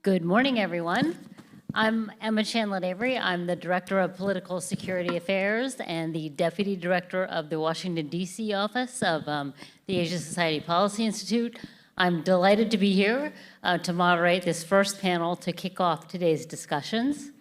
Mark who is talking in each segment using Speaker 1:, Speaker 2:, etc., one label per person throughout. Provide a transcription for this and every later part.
Speaker 1: Good morning, everyone. I'm Emma Chanlett Avery. I'm the Director of Political Security Affairs and the Deputy Director of the Washington, D.C. office of the Asia Society Policy Institute. I'm delighted to be here to moderate this first panel to kick off today's discussions.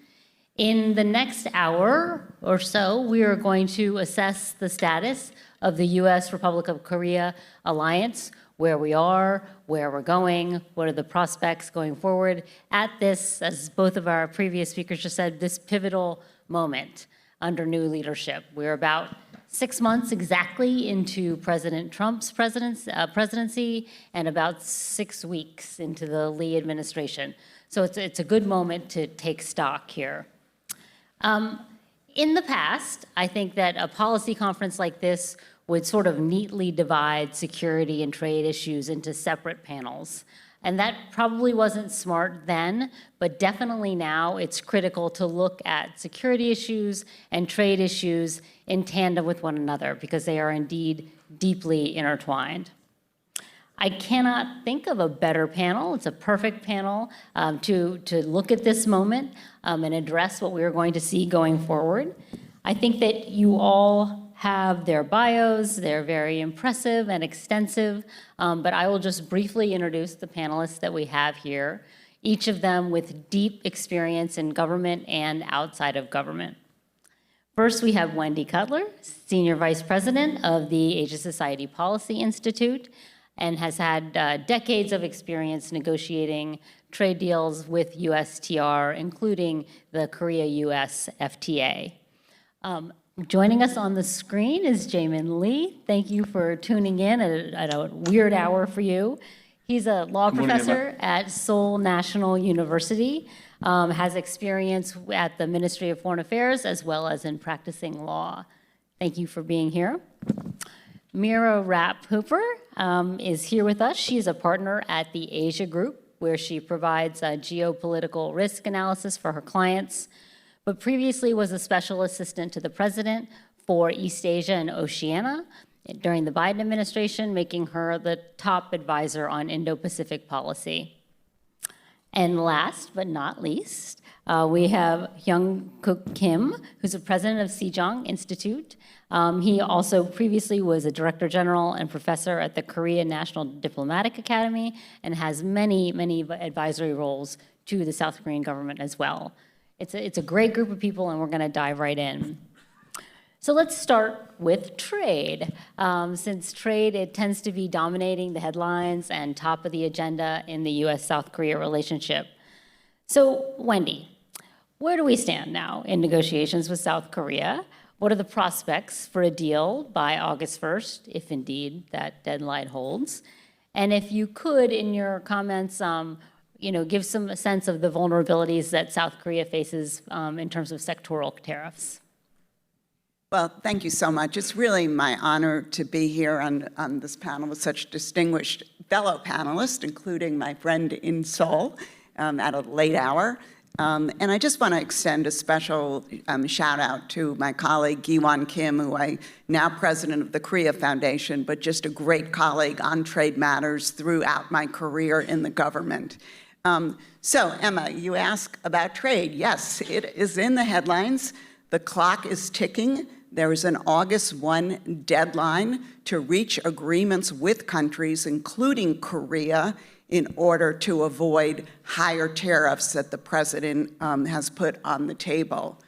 Speaker 1: In the next hour or so, we are going to assess the status of the U.S. Republic of Korea Alliance, where we are, where we're going, what are the prospects going forward at this, as both of our previous speakers just said, this pivotal moment under new leadership. We're about 6 months exactly into President Trump's presidency and about 6 weeks into the Lee administration. So it's a good moment to take stock here. In the past, I think that a policy conference like this would sort of neatly divide security and trade issues into separate panels. And that probably wasn't smart then, but definitely now it's critical to look at security issues and trade issues in tandem with one another because they are indeed deeply intertwined. I cannot think of a better panel. It's a perfect panel to look at this moment and address what we're going to see going forward. I think that you all have their bios. They're very impressive and extensive, but I will just briefly introduce the panelists that we have here, each of them with deep experience in government and outside of government. First, we have Wendy Cutler, Senior Vice President of the Asia Society Policy Institute, and has had decades of experience negotiating trade deals with USTR, including the Korea-US FTA. Joining us on the screen is Jaemin Lee. Thank you for tuning in at a weird hour for you. He's a law professor at Seoul National University, has experience at the Ministry of Foreign Affairs as well as in practicing law. Thank you for being here. Mira Rapp Hooper is here with us. She's a partner at the Asia Group, where she provides geopolitical risk analysis for her clients, but previously was a special assistant to the president for East Asia and Oceania during the Biden administration, making her the top advisor on Indo-Pacific policy. And last but not least, we have Hyunwook Kim, who's the president of Sejong Institute. He also previously was a director general and professor at the Korea National Diplomatic Academy and has many, many advisory roles to the South Korean government as well. It's a great group of people, and we're going to dive right in. So let's start with trade. Since trade, it tends to be dominating the headlines and top of the agenda in the U.S.-South Korea relationship. So, Wendy, where do we stand now in negotiations with South Korea? What are the prospects for a deal by August 1st, if indeed that deadline holds? And if you could, in your comments, give some sense of the vulnerabilities that South Korea faces in terms of sectoral tariffs.
Speaker 2: Well, thank you so much. It's really my honor to be here on this panel with such distinguished fellow panelists, including my friend in Seoul at a late hour. And I just want to extend a special shout out to my colleague, Jaemin Kim, who I now president of the Korea Foundation, but just a great colleague on trade matters throughout my career in the government. So, Emma, you ask about trade. Yes, it is in the headlines. The clock is ticking. There is an August 1 deadline to reach agreements with countries, including Korea, in order to avoid higher tariffs that the president has put on the table.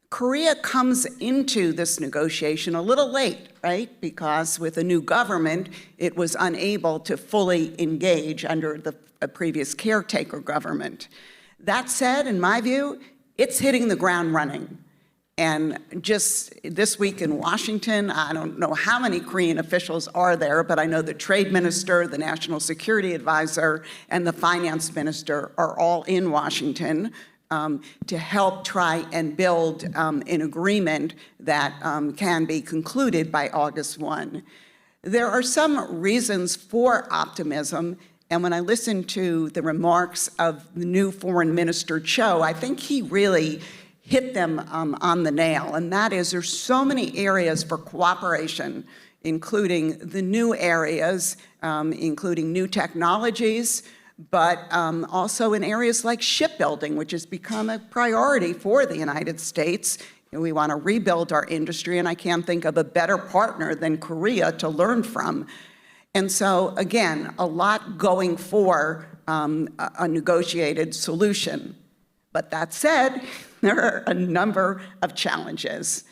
Speaker 2: Korea comes into this negotiation a little late, right? Because with a new government, it was unable to fully engage under a previous caretaker government. That said, in my view, it's hitting the ground running. And just this week in Washington, I don't know how many Korean officials are there, but I know the trade minister, the national security advisor, and the finance minister are all in Washington to help try and build an agreement that can be concluded by August 1. There are some reasons for optimism. And when I listen to the remarks of the new foreign minister, Cho, I think he really hit them on the nail. And that is, there's so many areas for cooperation, including the new areas, including new technologies, but also in areas like shipbuilding, which has become a priority for the United States. We want to rebuild our industry, and I can't think of a better partner than Korea to learn from. And so, again, a lot going for a negotiated solution. But that said, there are a number of challenges.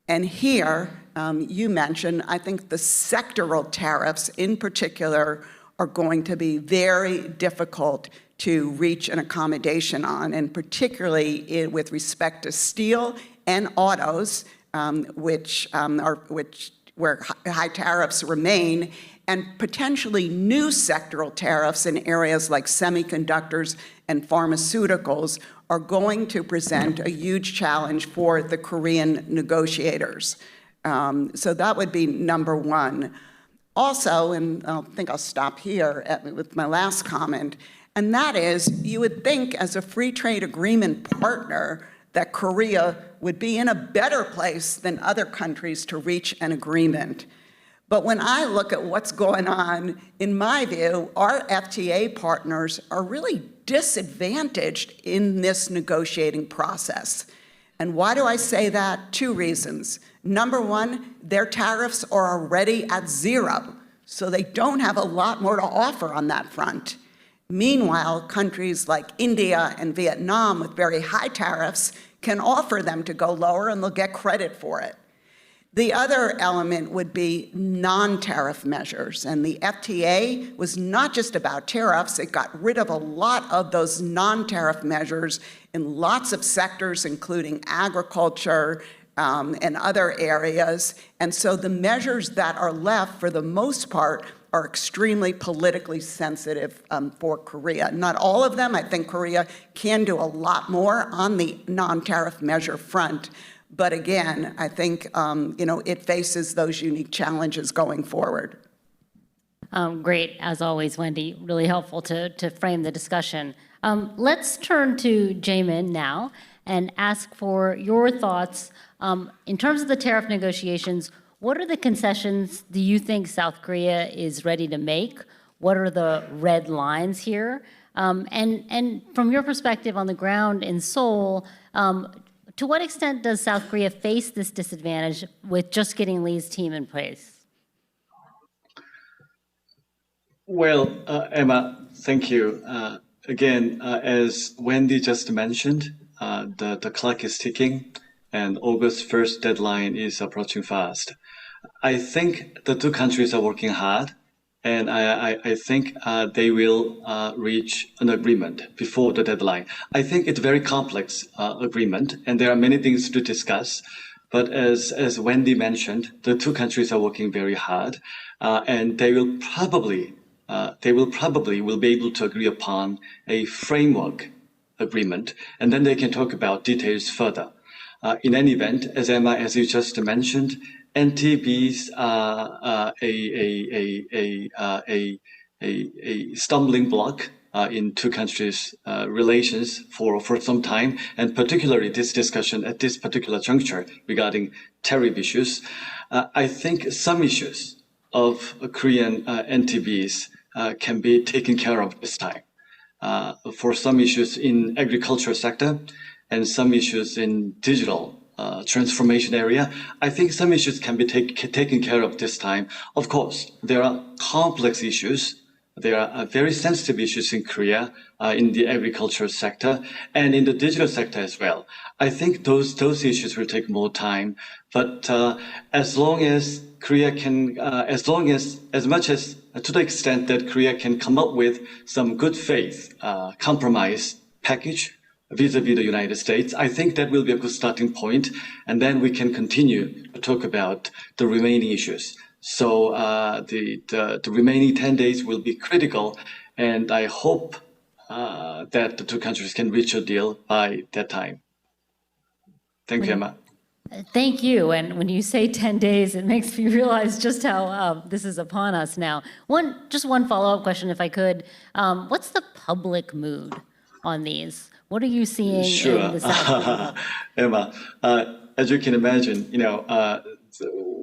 Speaker 2: And here, you mentioned, I think the sectoral tariffs in particular are going to be very difficult to reach an accommodation on, and particularly with respect to steel and autos, where high tariffs remain, and potentially new sectoral tariffs in areas like semiconductors and pharmaceuticals are going to present a huge challenge for the Korean negotiators. So that would be number one. Also, and I think I'll stop here with my last comment, and that is, you would think as a free trade agreement partner that Korea would be in a better place than other countries to reach an agreement. But when I look at what's going on, in my view, our FTA partners are really disadvantaged in this negotiating process. And why do I say that? Two reasons. Number one, their tariffs are already at zero, so they don't have a lot more to offer on that front. Meanwhile, countries like India and Vietnam with very high tariffs can offer them to go lower, and they'll get credit for it. The other element would be non-tariff measures, and the FTA was not just about tariffs. It got rid of a lot of those non-tariff measures in lots of sectors, including agriculture and other areas. And so the measures that are left, for the most part, are extremely politically sensitive for Korea. Not all of them. I think Korea can do a lot more on the non-tariff measure front. But again, I think it faces those unique challenges going forward.
Speaker 1: Great, as always, Wendy. Really helpful to frame the discussion. Let's turn to Jaemin now and ask for your thoughts. In terms of the tariff negotiations, what are the concessions do you think South Korea is ready to make? What are the red lines here? And from your perspective on the ground in Seoul, to what extent does South Korea face this disadvantage with just getting Lee's team in place?
Speaker 3: Well, Emma, thank you. Again, as Wendy just mentioned, the clock is ticking and August 1st deadline is approaching fast. I think the two countries are working hard, and I think they will reach an agreement before the deadline. I think it's a very complex agreement, and there are many things to discuss. But as Wendy mentioned, the two countries are working very hard, and they will probably be able to agree upon a framework agreement, and then they can talk about details further. In any event, as Emma, as you just mentioned, NTBs are a stumbling block in two countries' relations for some time, and particularly this discussion at this particular juncture regarding tariff issues. I think some issues of Korean NTBs can be taken care of this time. For some issues in agricultural sector and some issues in digital transformation area, I think some issues can be taken care of this time. Of course, there are complex issues. There are very sensitive issues in Korea in the agricultural sector and in the digital sector as well. I think those issues will take more time. But as long as Korea can, as much as to the extent that Korea can come up with some good faith compromise package vis-a-vis the United States, I think that will be a good starting point, and then we can continue to talk about the remaining issues. So the remaining 10 days will be critical, and I hope that the two countries can reach a deal by that time. Thank you, Emma.
Speaker 1: Thank you. And when you say 10 days, it makes me realize just how this is upon us now. Just one follow-up question, if I could. What's the public mood on these? What are you seeing in the South?
Speaker 3: Emma, as you can imagine,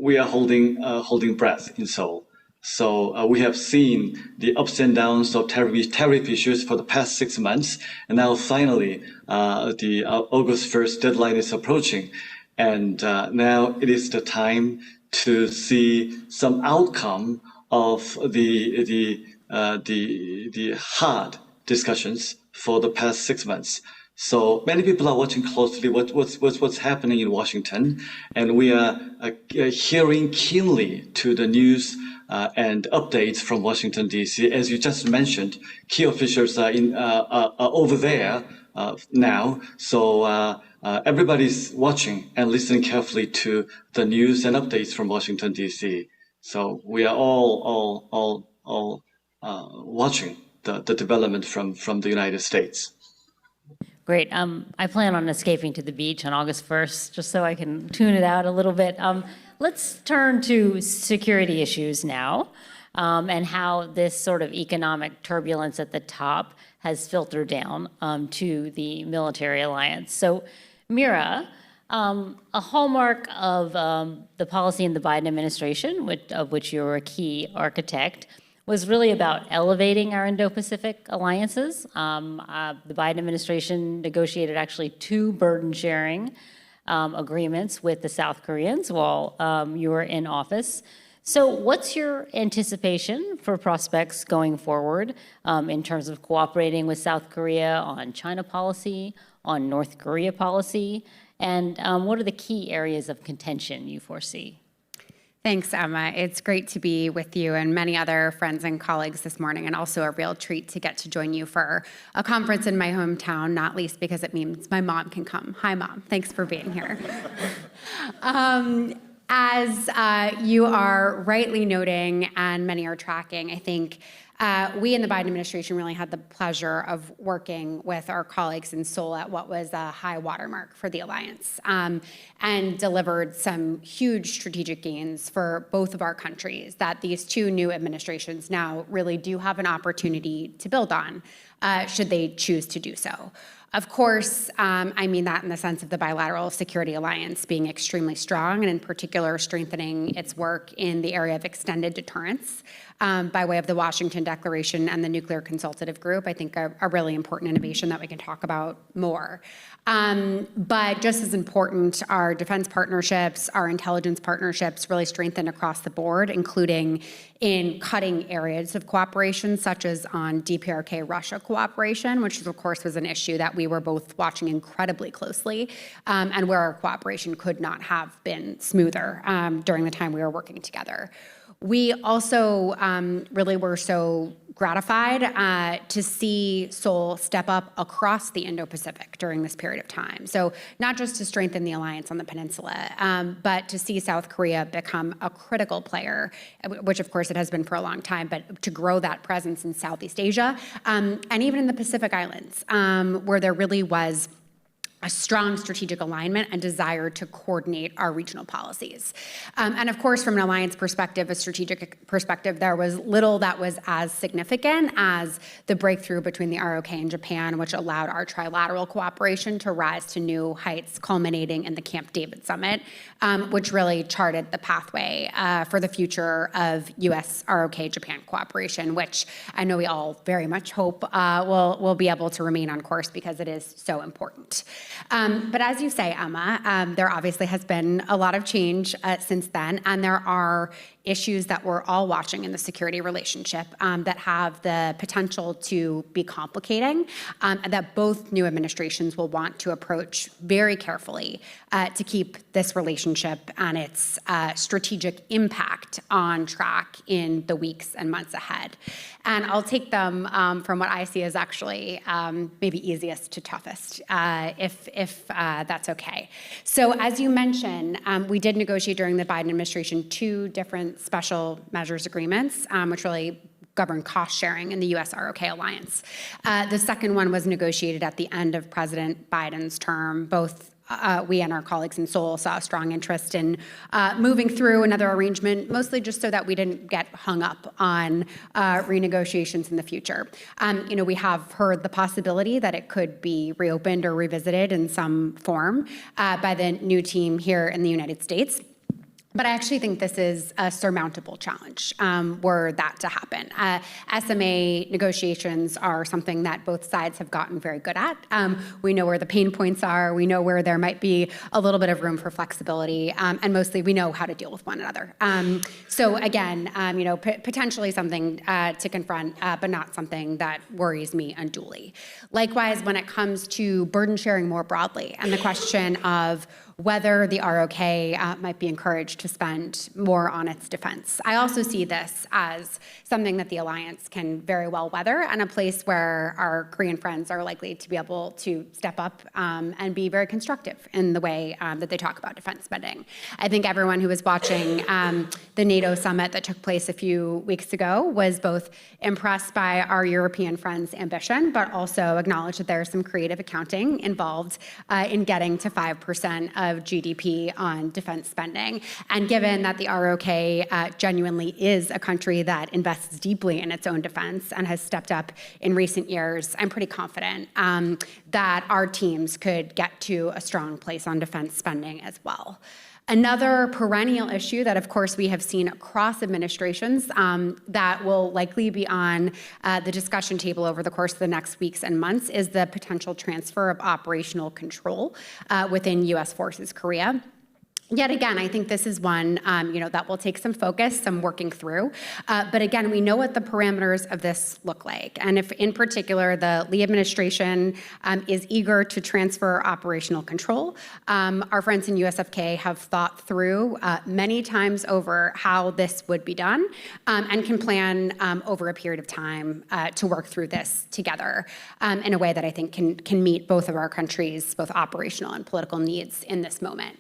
Speaker 3: we are holding breath in Seoul. So we have seen the ups and downs of tariff issues for the past 6 months. And now finally, the August 1st deadline is approaching. And now it is the time to see some outcome of the hard discussions for the past 6 months. So many people are watching closely what's happening in Washington, and we are hearing keenly to the news and updates from Washington, D.C. As you just mentioned, key officials are over there now. So everybody's watching and listening carefully to the news and updates from Washington, D.C. So we are all watching the development from the United States.
Speaker 1: Great. I plan on escaping to the beach on August 1st, just so I can tune it out a little bit. Let's turn to security issues now, and how this sort of economic turbulence at the top has filtered down to the military alliance. So, Mira, a hallmark of the policy in the Biden administration, of which you're a key architect, was really about elevating our Indo-Pacific alliances. The Biden administration negotiated actually 2 burden-sharing agreements with the South Koreans while you were in office. So what's your anticipation for prospects going forward in terms of cooperating with South Korea on China policy, on North Korea policy, and what are the key areas of contention you foresee?
Speaker 4: Thanks, Emma. It's great to be with you and many other friends and colleagues this morning, and also a real treat to get to join you for a conference in my hometown, not least because it means my mom can come. Hi, Mom. Thanks for being here. As you are rightly noting, and many are tracking, I think we in the Biden administration really had the pleasure of working with our colleagues in Seoul at what was a high watermark for the alliance, and delivered some huge strategic gains for both of our countries that these 2 new administrations now really do have an opportunity to build on, should they choose to do so. Of course, I mean that in the sense of the bilateral security alliance being extremely strong, and in particular strengthening its work in the area of extended deterrence by way of the Washington Declaration and the Nuclear Consultative Group. I think a really important innovation that we can talk about more. But just as important, our defense partnerships, our intelligence partnerships really strengthened across the board, including in cutting areas of cooperation, such as on DPRK Russia cooperation, which of course was an issue that we were both watching incredibly closely, and where our cooperation could not have been smoother during the time we were working together. We also really were so gratified to see Seoul step up across the Indo-Pacific during this period of time. So not just to strengthen the alliance on the peninsula, but to see South Korea become a critical player, which of course it has been for a long time, but to grow that presence in Southeast Asia, and even in the Pacific Islands, where there really was a strong strategic alignment and desire to coordinate our regional policies. And of course, from an alliance perspective, a strategic perspective, there was little that was as significant as the breakthrough between the ROK and Japan, which allowed our trilateral cooperation to rise to new heights, culminating in the Camp David Summit, which really charted the pathway for the future of U.S. ROK Japan cooperation, which I know we all very much hope will be able to remain on course because it is so important. But as you say, Emma, there obviously has been a lot of change since then, and there are issues that we're all watching in the security relationship that have the potential to be complicating, that both new administrations will want to approach very carefully to keep this relationship and its strategic impact on track in the weeks and months ahead. And I'll take them from what I see as actually maybe easiest to toughest, if that's okay. So as you mentioned, we did negotiate during the Biden administration 2 different special measures agreements, which really govern cost sharing in the U.S. ROK Alliance. The second one was negotiated at the end of President Biden's term. Both we and our colleagues in Seoul saw a strong interest in moving through another arrangement, mostly just so that we didn't get hung up on renegotiations in the future. We have heard the possibility that it could be reopened or revisited in some form by the new team here in the United States. But I actually think this is a surmountable challenge were that to happen. SMA negotiations are something that both sides have gotten very good at. We know where the pain points are. We know where there might be a little bit of room for flexibility. And mostly we know how to deal with one another. So again, potentially something to confront, but not something that worries me unduly. Likewise, when it comes to burden sharing more broadly and the question of whether the ROK might be encouraged to spend more on its defense. I also see this as something that the alliance can very well weather and a place where our Korean friends are likely to be able to step up and be very constructive in the way that they talk about defense spending. I think everyone who was watching the NATO summit that took place a few weeks ago was both impressed by our European friends' ambition, but also acknowledged that there's some creative accounting involved in getting to 5% of GDP on defense spending. And given that the ROK genuinely is a country that invests deeply in its own defense and has stepped up in recent years, I'm pretty confident that our teams could get to a strong place on defense spending as well. Another perennial issue that, of course, we have seen across administrations that will likely be on the discussion table over the course of the next weeks and months is the potential transfer of operational control within U.S. Forces Korea. Yet again, I think this is one that will take some focus, some working through. But again, we know what the parameters of this look like. And if in particular the Lee administration is eager to transfer operational control, our friends in USFK have thought through many times over how this would be done and can plan over a period of time to work through this together in a way that I think can meet both of our countries' both operational and political needs in this moment.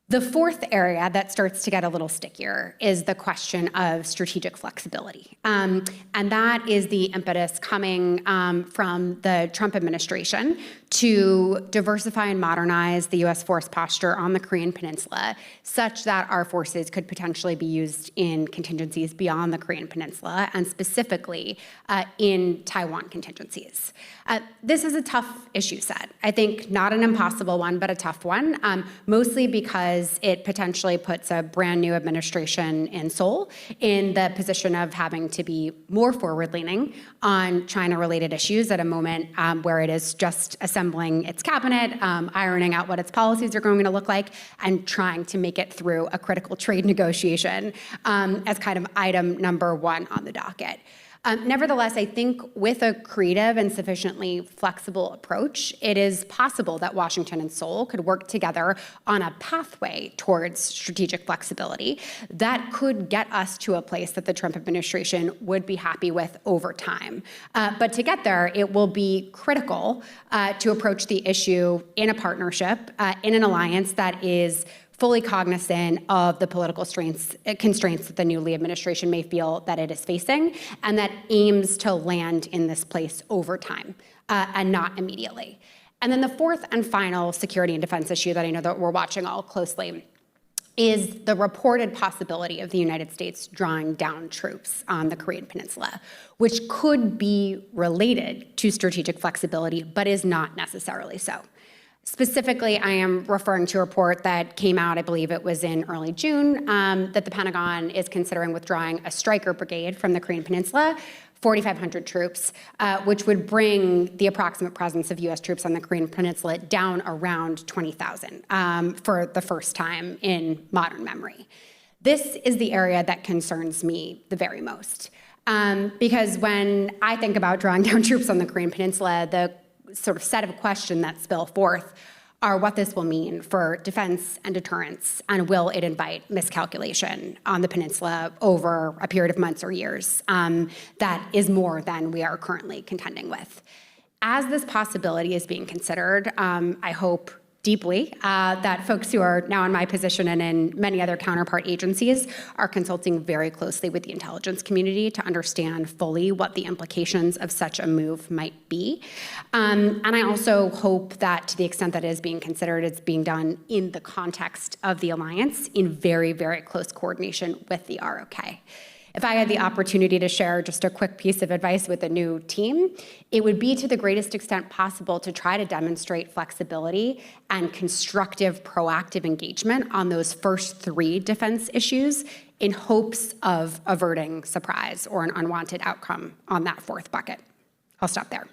Speaker 4: The fourth area that starts to get a little stickier is the question of strategic flexibility. And that is the impetus coming from the Trump administration to diversify and modernize the U.S. force posture on the Korean Peninsula such that our forces could potentially be used in contingencies beyond the Korean Peninsula and specifically in Taiwan contingencies. This is a tough issue set. I think not an impossible one, but a tough one, mostly because it potentially puts a brand new administration in Seoul in the position of having to be more forward-leaning on China-related issues at a moment where it is just assembling its cabinet, ironing out what its policies are going to look like, and trying to make it through a critical trade negotiation as kind of item number one on the docket. Nevertheless, I think with a creative and sufficiently flexible approach, it is possible that Washington and Seoul could work together on a pathway towards strategic flexibility that could get us to a place that the Trump administration would be happy with over time. But to get there, it will be critical to approach the issue in a partnership, in an alliance that is fully cognizant of the political constraints that the new Lee administration may feel that it is facing, and that aims to land in this place over time and not immediately. And then the fourth and final security and defense issue that I know that we're watching all closely is the reported possibility of the United States drawing down troops on the Korean Peninsula, which could be related to strategic flexibility, but is not necessarily so. Specifically, I am referring to a report that came out, I believe it was in early June, that the Pentagon is considering withdrawing a Stryker brigade from the Korean Peninsula, 4,500 troops, which would bring the approximate presence of U.S. troops on the Korean Peninsula down around 20,000 for the first time in modern memory. This is the area that concerns me the very most. Because when I think about drawing down troops on the Korean Peninsula, the sort of set of questions that spill forth are what this will mean for defense and deterrence, and will it invite miscalculation on the peninsula over a period of months or years that is more than we are currently contending with. As this possibility is being considered, I hope deeply that folks who are now in my position and in many other counterpart agencies are consulting very closely with the intelligence community to understand fully what the implications of such a move might be. And I also hope that to the extent that it is being considered, it's being done in the context of the alliance in very, very close coordination with the ROK. If I had the opportunity to share just a quick piece of advice with the new team, it would be to the greatest extent possible to try to demonstrate flexibility and constructive, proactive engagement on those first 3 defense issues in hopes of averting surprise or an unwanted outcome on that 4th bucket. I'll stop there.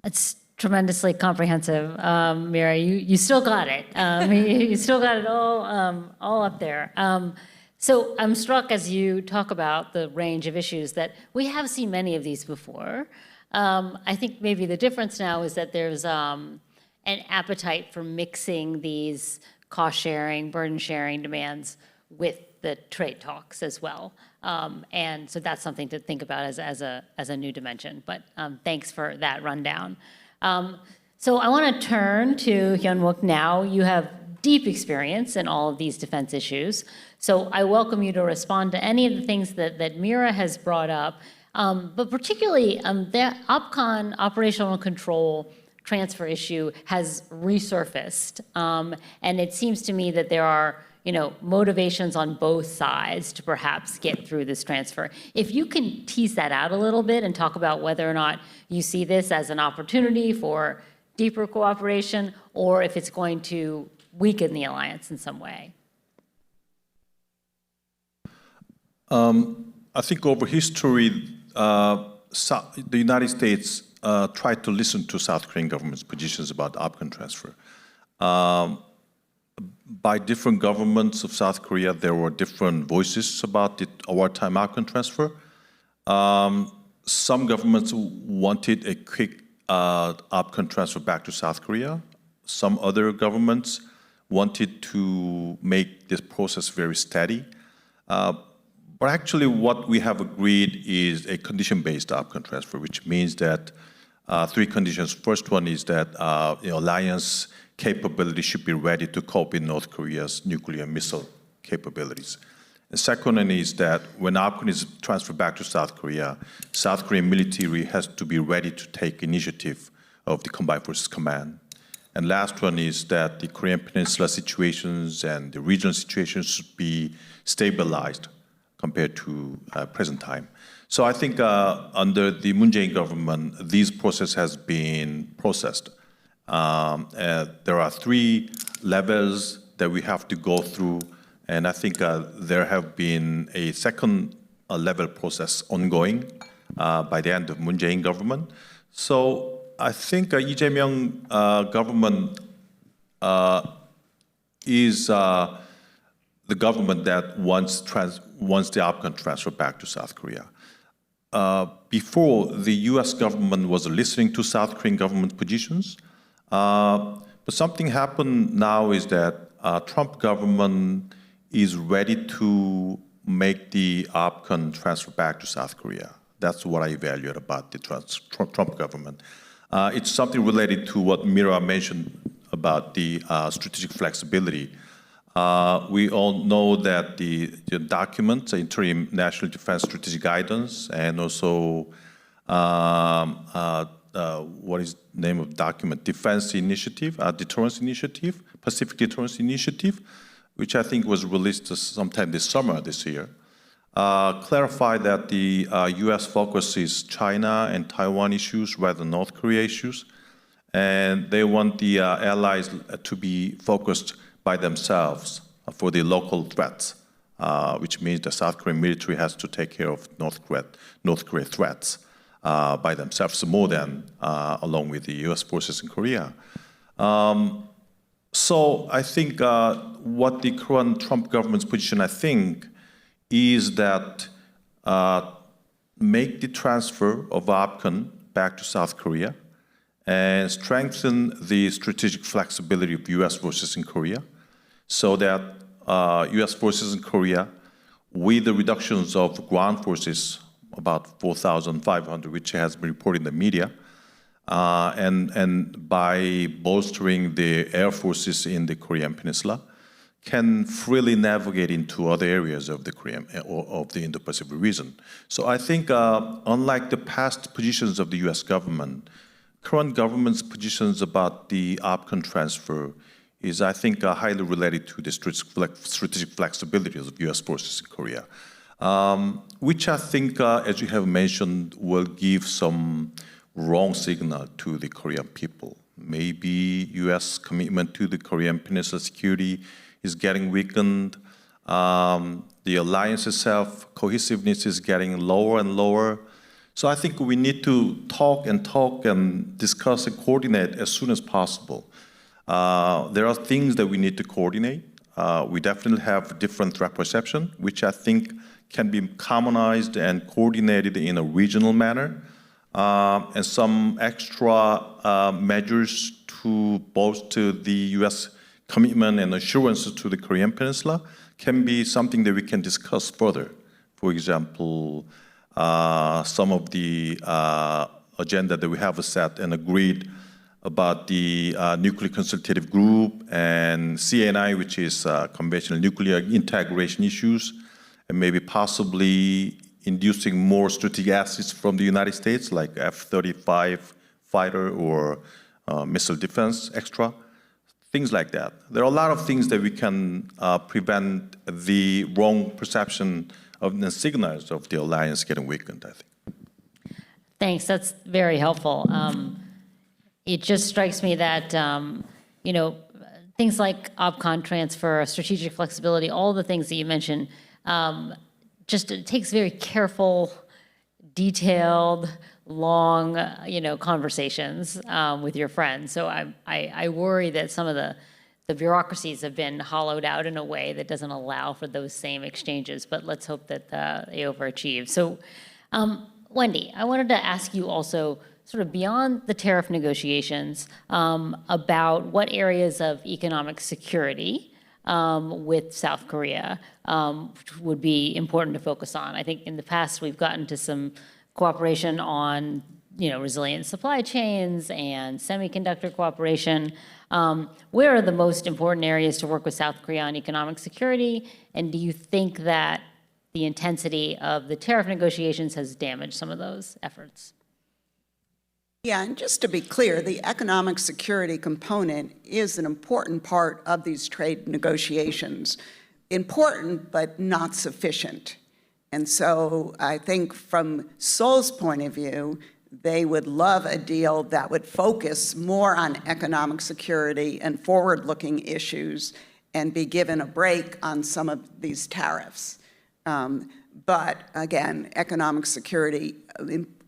Speaker 1: It's tremendously comprehensive, Mira. You still got it. You still got it all up there. So I'm struck as you talk about the range of issues that we have seen many of these before. I think maybe the difference now is that there's an appetite for mixing these cost-sharing, burden-sharing demands with the trade talks as well. And so that's something to think about as a new dimension. But thanks for that rundown. So I want to turn to Hyunwook now. You have deep experience in all of these defense issues. So I welcome you to respond to any of the things that Mira has brought up, but particularly the OPCON operational control transfer issue has resurfaced. And it seems to me that there are motivations on both sides to perhaps get through this transfer. If you can tease that out a little bit and talk about whether or not you see this as an opportunity for deeper cooperation, or if it's going to weaken the alliance in some way.
Speaker 5: I think over history, the United States tried to listen to South Korean government's positions about OPCON transfer. By different governments of South Korea, there were different voices about the wartime OPCON transfer. Some governments wanted a quick OPCON transfer back to South Korea. Some other governments wanted to make this process very steady. But actually what we have agreed is a condition-based OPCON transfer, which means that 3 conditions. First one is that alliance capability should be ready to cope with North Korea's nuclear missile capabilities. The second one is that when OPCON is transferred back to South Korea, South Korean military has to be ready to take initiative of the Combined Forces Command. And last one is that the Korean Peninsula situations and the regional situations should be stabilized compared to present time. So I think under the Moon Jae-in government, this process has been processed. There are 3 levels that we have to go through, and I think there have been a second level process ongoing by the end of Moon Jae-in government. So I think Lee Jae-myung government is the government that wants the OPCON transfer back to South Korea. Before, the U.S. government was listening to South Korean government positions, but something happened now is that Trump government is ready to make the OPCON transfer back to South Korea. That's what I evaluate about the Trump government. It's something related to what Mira mentioned about the strategic flexibility. We all know that the documents, interim national defense strategic guidance, and also what is the name of the document? Defense Initiative, Deterrence Initiative, Pacific Deterrence Initiative, which I think was released sometime this summer this year, clarify that the U.S. focus is China and Taiwan issues rather than North Korea issues. And they want the allies to be focused by themselves for the local threats, which means the South Korean military has to take care of North Korea threats by themselves more than along with the U.S. forces in Korea. So I think what the current Trump government's position, I think, is that make the transfer of OPCON back to South Korea and strengthen the strategic flexibility of U.S. forces in Korea so that U.S. forces in Korea, with the reductions of ground forces, about 4,500, which has been reported in the media, and by bolstering the air forces in the Korean Peninsula, can freely navigate into other areas of the Korean or of the Indo-Pacific region. So I think, unlike the past positions of the U.S. government, current government's positions about the OPCON transfer is, I think, highly related to the strategic flexibility of U.S. forces in Korea. which I think, as you have mentioned, will give some wrong signal to the Korean people. Maybe U.S. commitment to the Korean Peninsula security is getting weakened. The alliance itself, cohesiveness is getting lower and lower. So I think we need to talk and discuss and coordinate as soon as possible. There are things that we need to coordinate. We definitely have different threat perception, which I think can be commonized and coordinated in a regional manner, and some extra measures to bolster the U.S. commitment and assurances to the Korean Peninsula can be something that we can discuss further. For example, some of the agenda that we have set and agreed about the Nuclear Consultative Group and CNI, which is conventional nuclear integration issues, and maybe possibly inducing more strategic assets from the United States, like F-35 fighter or missile defense extra, things like that. There are a lot of things that we can prevent the wrong perception of the signals of the alliance getting weakened, I think.
Speaker 1: Thanks, that's very helpful. It just strikes me that, things like OPCON transfer, strategic flexibility, all the things that you mentioned, just it takes very careful, detailed, long, conversations with your friends. So I worry that some of the bureaucracies have been hollowed out in a way that doesn't allow for those same exchanges, but let's hope that they overachieve. So, Wendy, I wanted to ask you also, sort of beyond the tariff negotiations, about what areas of economic security with South Korea would be important to focus on. I think in the past we've gotten to some cooperation on resilient supply chains and semiconductor cooperation. Where are the most important areas to work with South Korea on economic security? And do you think that the intensity of the tariff negotiations has damaged some of those efforts?
Speaker 2: Yeah, and just to be clear, the economic security component is an important part of these trade negotiations. Important, but not sufficient. And so I think from Seoul's point of view, they would love a deal that would focus more on economic security and forward-looking issues and be given a break on some of these tariffs. But again, economic security,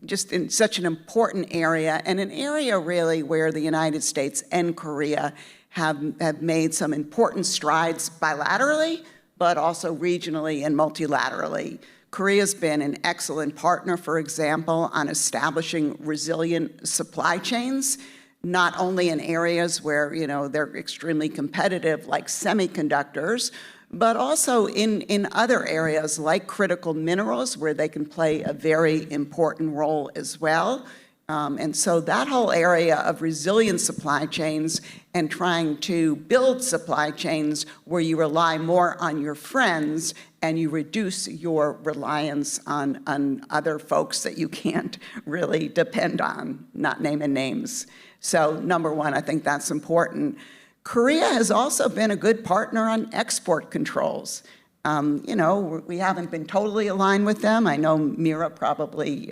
Speaker 2: just in such an important area, and an area really where the United States and Korea have made some important strides bilaterally, but also regionally and multilaterally. Korea's been an excellent partner, for example, on establishing resilient supply chains, not only in areas where they're extremely competitive, like semiconductors, but also in other areas like critical minerals, where they can play a very important role as well. And so that whole area of resilient supply chains and trying to build supply chains where you rely more on your friends and you reduce your reliance on other folks that you can't really depend on, not naming names. So number one, I think that's important. Korea has also been a good partner on export controls. We haven't been totally aligned with them. I know Mira probably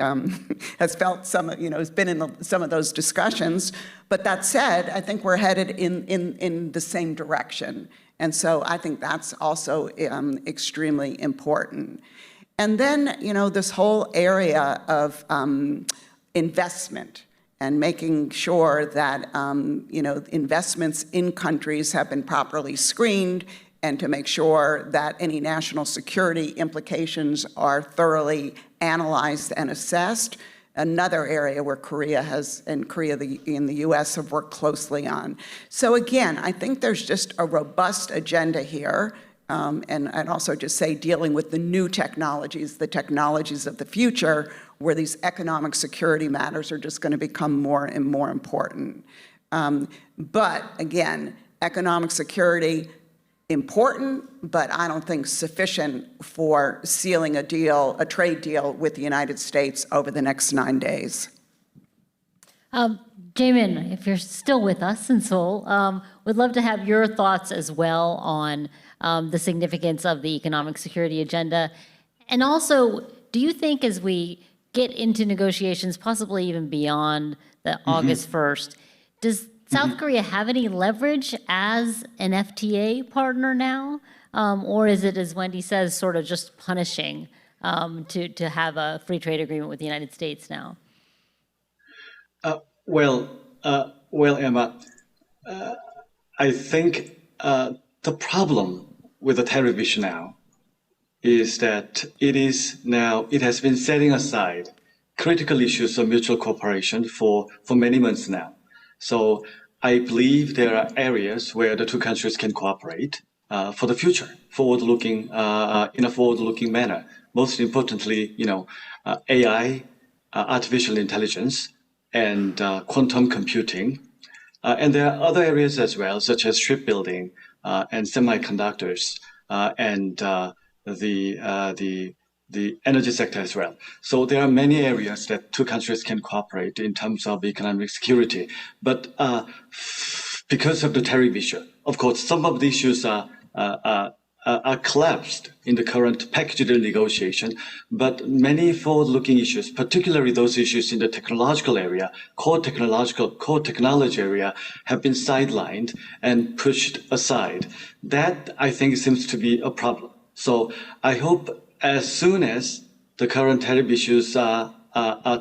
Speaker 2: has felt has been in some of those discussions. But that said, I think we're headed in the same direction. And so I think that's also extremely important. And then, this whole area of investment and making sure that, investments in countries have been properly screened, and to make sure that any national security implications are thoroughly analyzed and assessed. Another area where Korea and the U.S. have worked closely on. So again, I think there's just a robust agenda here. And I'd also just say dealing with the new technologies, the technologies of the future, where these economic security matters are just going to become more and more important. But again, economic security, important, but I don't think sufficient for sealing a trade deal with the United States over the next 9 days.
Speaker 1: Jaemin, if you're still with us in Seoul, we'd love to have your thoughts as well on the significance of the economic security agenda And also, do you think as we get into negotiations, possibly even beyond the August 1st, does South Korea have any leverage as an FTA partner now? Or is it, as Wendy says, sort of just punishing to have a free trade agreement with the United States now?
Speaker 3: Well, Emma, I think the problem with the tariff issue now is that it has been setting aside critical issues of mutual cooperation for many months now. So I believe there are areas where the two countries can cooperate for the future, in a forward-looking manner. Most importantly, AI, artificial intelligence, and quantum computing. And there are other areas as well, such as shipbuilding and semiconductors and the energy sector as well. So there are many areas that two countries can cooperate in terms of economic security. But because of the tariff issue, of course, some of the issues are collapsed in the current package deal negotiation, but many forward-looking issues, particularly those issues in the technological area, core technology area, have been sidelined and pushed aside. That, I think, seems to be a problem. So I hope as soon as the current tariff issues are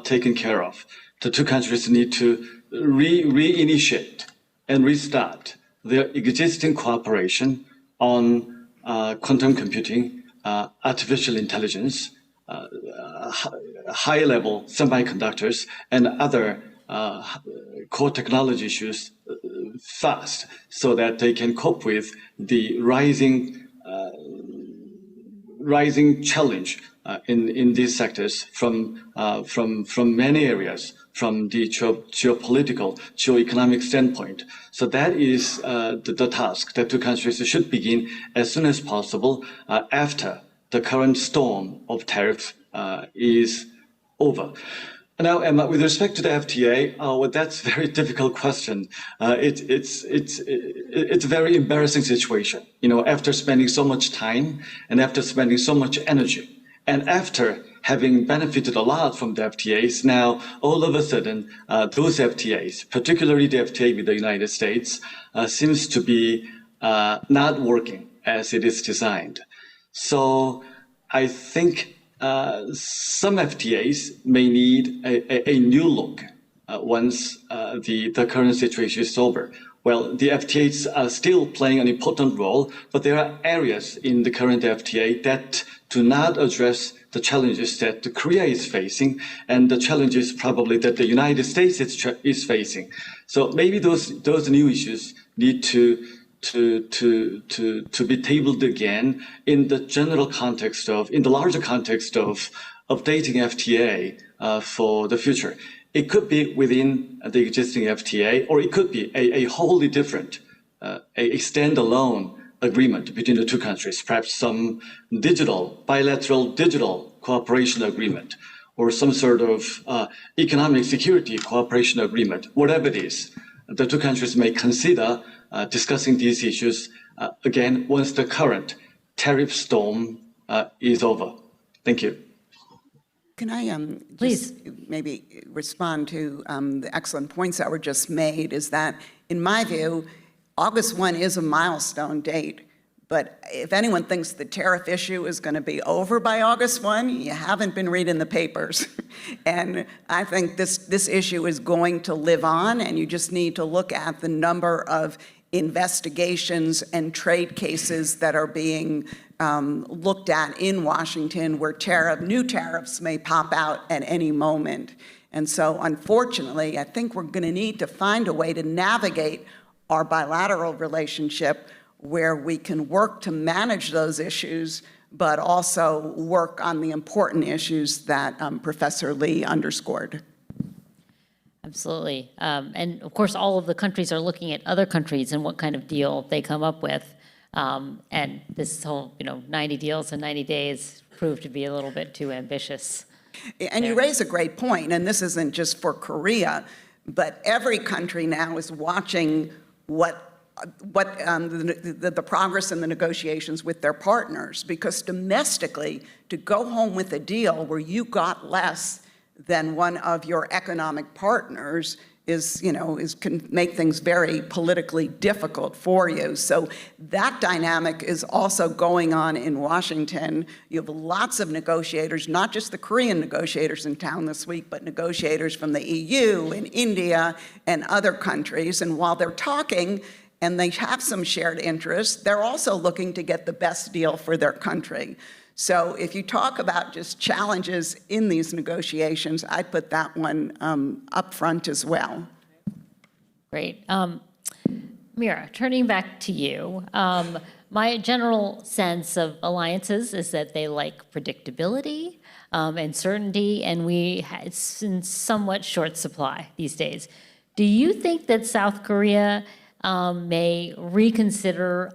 Speaker 3: taken care of, the two countries need to reinitiate and restart their existing cooperation on quantum computing, artificial intelligence, high-level semiconductors, and other core technology issues fast, so that they can cope with the rising challenge in these sectors from many areas, from the geopolitical, geoeconomic standpoint. So that is the task that two countries should begin as soon as possible after the current storm of tariff is over. Now, Emma, with respect to the FTA, well, that's a very difficult question. It's a very embarrassing situation. After spending so much time and after spending so much energy, and after having benefited a lot from the FTAs, now all of a sudden, those FTAs, particularly the FTA with the United States, seems to be not working as it is designed. So I think some FTAs may need a new look once the current situation is over. Well, the FTAs are still playing an important role, but there are areas in the current FTA that do not address the challenges that Korea is facing and the challenges probably that the United States is facing. So maybe those new issues need to be tabled again in the larger context of updating FTA for the future. It could be within the existing FTA, or it could be a wholly different, a standalone agreement between the two countries, perhaps some bilateral digital cooperation agreement, or some sort of economic security cooperation agreement, whatever it is. The two countries may consider discussing these issues again once the current tariff storm is over. Thank you.
Speaker 2: Can I
Speaker 1: Please.
Speaker 2: just maybe respond to the excellent points that were just made, is that, in my view, August 1 is a milestone date. But if anyone thinks the tariff issue is going to be over by August 1, you haven't been reading the papers. And I think this issue is going to live on, and you just need to look at the number of investigations and trade cases that are being looked at in Washington, where new tariffs may pop out at any moment. And so, unfortunately, I think we're going to need to find a way to navigate our bilateral relationship where we can work to manage those issues, but also work on the important issues that Professor Lee underscored.
Speaker 1: Absolutely. And of course, all of the countries are looking at other countries and what kind of deal they come up with. And this whole, 90 deals in 90 days proved to be a little bit too ambitious.
Speaker 2: And you raise a great point, and this isn't just for Korea, but every country now is watching what the progress in the negotiations with their partners, because domestically, to go home with a deal where you got less than one of your economic partners can make things very politically difficult for you. So that dynamic is also going on in Washington. You have lots of negotiators, not just the Korean negotiators in town this week, but negotiators from the EU and India and other countries. And while they're talking and they have some shared interests, they're also looking to get the best deal for their country. So if you talk about just challenges in these negotiations, I put that one up front as well.
Speaker 1: Great. Mira, turning back to you, my general sense of alliances is that they like predictability and certainty, and it's in somewhat short supply these days. Do you think that South Korea may reconsider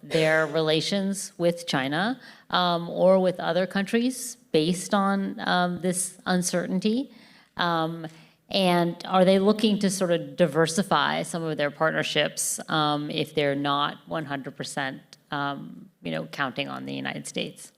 Speaker 1: their relations with China or with other countries based on this uncertainty? And are they looking to sort of diversify some of their partnerships if they're not 100% counting on the United States?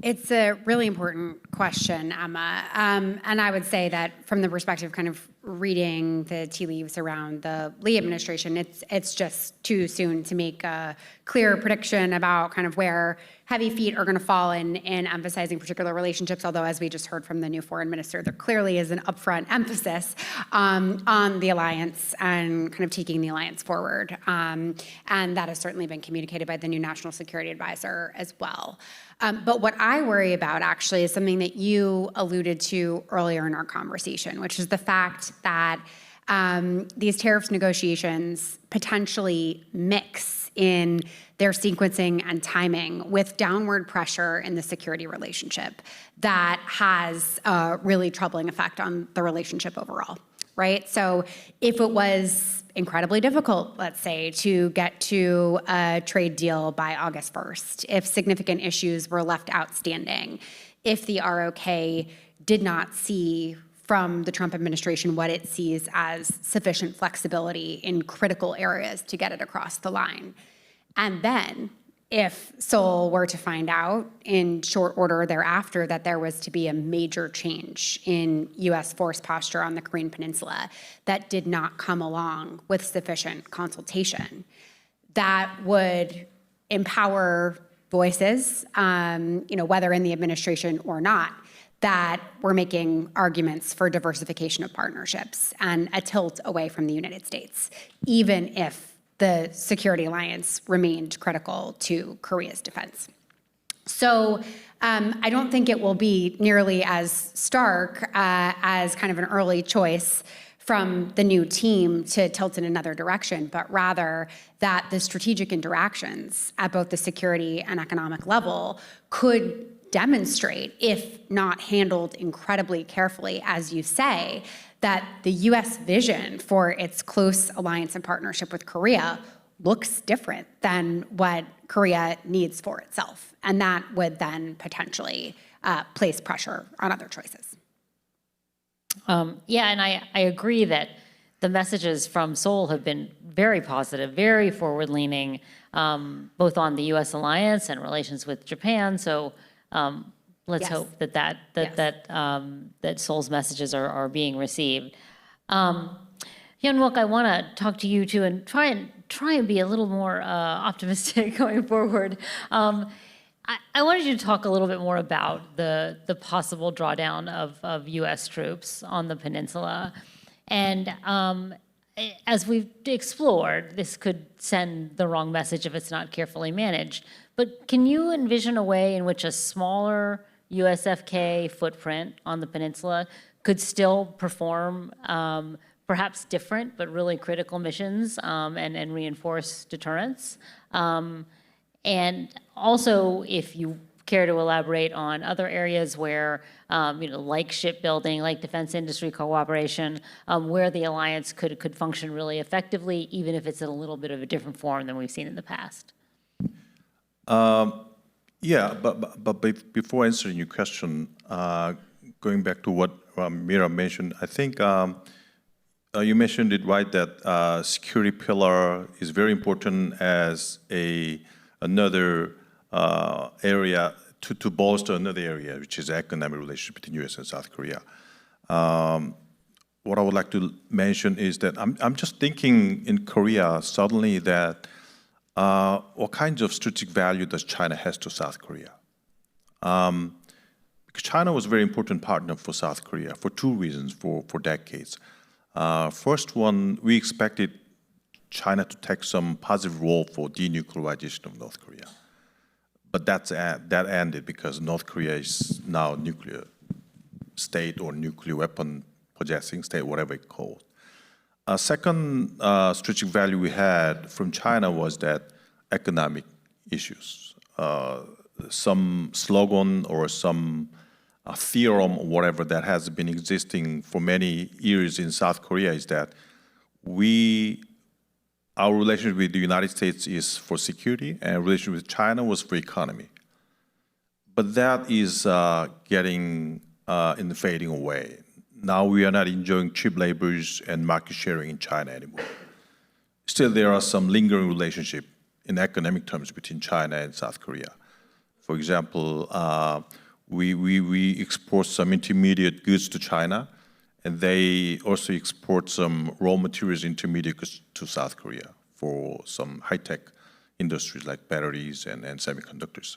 Speaker 4: It's a really important question, Emma. And I would say that from the perspective kind of reading the tea leaves around the Lee administration, it's just too soon to make a clear prediction about kind of where heavy feet are going to fall in emphasizing particular relationships, although as we just heard from the new foreign minister, there clearly is an upfront emphasis on the alliance and kind of taking the alliance forward. And that has certainly been communicated by the new national security advisor as well. But what I worry about actually is something that you alluded to earlier in our conversation, which is the fact that these tariffs negotiations potentially mix in their sequencing and timing with downward pressure in the security relationship that has a really troubling effect on the relationship overall, right? So if it was incredibly difficult, let's say, to get to a trade deal by August 1st, if significant issues were left outstanding, if the ROK did not see from the Trump administration what it sees as sufficient flexibility in critical areas to get it across the line. And then if Seoul were to find out in short order thereafter that there was to be a major change in U.S. force posture on the Korean Peninsula that did not come along with sufficient consultation, that would empower voices, whether in the administration or not, that we're making arguments for diversification of partnerships and a tilt away from the United States, even if the security alliance remained critical to Korea's defense. So I don't think it will be nearly as stark as kind of an early choice from the new team to tilt in another direction, but rather that the strategic interactions at both the security and economic level could demonstrate, if not handled incredibly carefully, as you say, that the U.S. vision for its close alliance and partnership with Korea looks different than what Korea needs for itself. And that would then potentially place pressure on other choices.
Speaker 1: Yeah, and I agree that the messages from Seoul have been very positive, very forward-leaning, both on the U.S. alliance and relations with Japan. So let's
Speaker 4: Yes.
Speaker 1: hope that Seoul's messages are being received. Hyunwook, I want to talk to you too and try and be a little more optimistic going forward. I wanted you to talk a little bit more about the possible drawdown of U.S. troops on the peninsula. And as we've explored, this could send the wrong message if it's not carefully managed. But can you envision a way in which a smaller USFK footprint on the peninsula could still perform perhaps different but really critical missions and reinforce deterrence? And also, if you care to elaborate on other areas where, like shipbuilding, like defense industry cooperation, where the alliance could function really effectively, even if it's in a little bit of a different form than we've seen in the past.
Speaker 5: Yeah, but before answering your question, going back to what Mira mentioned, I think You mentioned it right that security pillar is very important as another area to bolster another area, which is economic relationship between U.S. and South Korea. What I would like to mention is that I'm just thinking in Korea suddenly that what kinds of strategic value does China has to South Korea? Because China was a very important partner for South Korea for two reasons for decades. First one, we expected China to take some positive role for denuclearization of North Korea. But that ended because North Korea is now nuclear state or nuclear weapon possessing state, whatever it's called. Second strategic value we had from China was that economic issues. Some slogan or some theorem or whatever that has been existing for many years in South Korea is that our relationship with the United States is for security and relationship with China was for economy. But that is getting in the fading away. Now we are not enjoying cheap labors and market sharing in China anymore. Still, there are some lingering relationship in economic terms between China and South Korea. For example, we export some intermediate goods to China, and they also export some raw materials, intermediate goods to South Korea for some high-tech industries like batteries and semiconductors.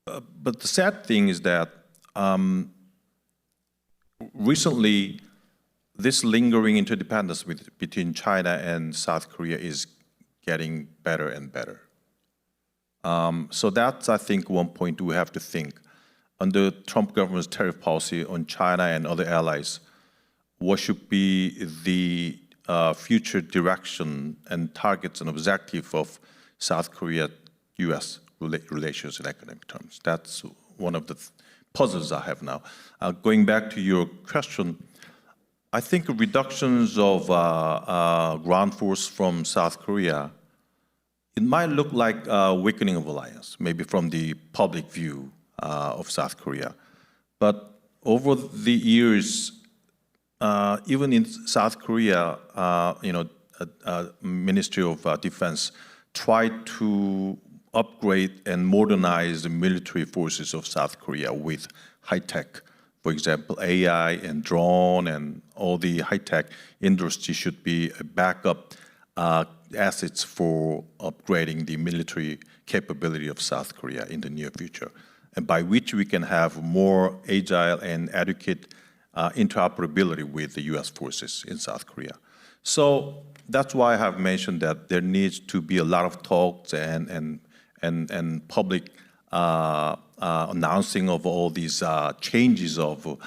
Speaker 5: But the sad thing is that recently, this lingering interdependence between China and South Korea is getting better and better. So that's, I think, one point we have to think. Under Trump government's tariff policy on China and other allies, what should be the future direction and targets and objective of South Korea-U.S. relations in economic terms? That's one of the puzzles I have now. Going back to your question, I think reductions of ground force from South Korea, it might look like a weakening of alliance, maybe from the public view of South Korea. But over the years, even in South Korea, Ministry of Defense tried to upgrade and modernize the military forces of South Korea with high-tech. For example, AI and drone and all the high-tech industry should be a backup assets for upgrading the military capability of South Korea in the near future, and by which we can have more agile and adequate interoperability with the U.S. forces in South Korea. So that's why I have mentioned that there needs to be a lot of talks and public announcing of all these changes of